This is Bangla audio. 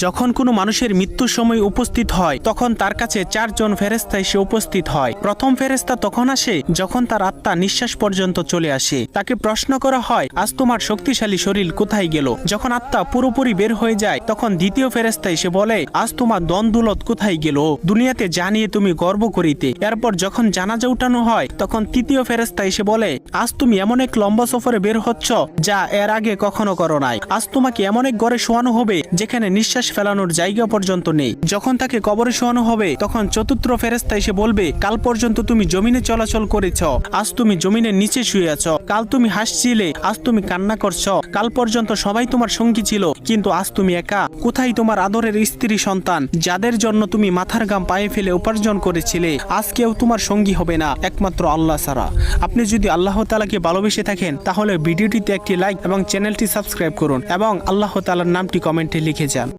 যখন কোনো মানুষের মৃত্যুর সময় উপস্থিত হয় তখন তার কাছে 4 জন ফেরেশতা এসে উপস্থিত হয়। প্রথম ফেরেশতা তখন আসে যখন তার আত্মা নিঃশ্বাস পর্যন্ত চলে আসে। তাকে প্রশ্ন করা হয়, আজ তোমার শক্তিশালী শরীর কোথায় গেল? যখন আত্মা পুরোপুরি বের হয়ে যায় তখন দ্বিতীয় ফেরেশতা এসে বলে, আজ তোমার দন-দৌলত কোথায় গেল? দুনিয়াতে জানিয়ে তুমি গর্ব করিতে। এরপর যখন জানাজা উঠানো হয় তখন তৃতীয় ফেরেশতা এসে বলে, আজ তুমি এমন এক লম্বা সফরে বের হচ্ছ যা এর আগে কখনো করো নাই। আজ তোমাকে এমন এক ঘরে শোয়ানো হবে যেখানে নিঃশ্বাস ফেলানোর জায়গা পর্যন্ত নেই। যখন তাকে কবরে শোয়ানো হবে তখন চতুর্থ ফেরেশতা এসে বলবে, কাল পর্যন্ত তুমি জমিনে চলাচল করেছ, আজ তুমি জমিনের নিচে শুয়ে আছো। কাল তুমি হাসছিলে, আজ তুমি কান্না করছো। কাল পর্যন্ত সবাই তোমার সঙ্গী ছিল, কিন্তু আজ তুমি একা। কোথায় তোমার আদরের স্ত্রী সন্তান যাদের জন্য তুমি মাথার ঘাম পায়ে ফেলে উপার্জন করেছিলে? আজ কেউ তোমার সঙ্গী হবে না একমাত্র আল্লাহ ছাড়া। আপনি যদি আল্লাহ তাআলাকে ভালোবেসে থাকেন তাহলে ভিডিওটিতে একটি লাইক এবং চ্যানেলটি সাবস্ক্রাইব করুন এবং আল্লাহ তাআলার নামটি কমেন্টে লিখে যান।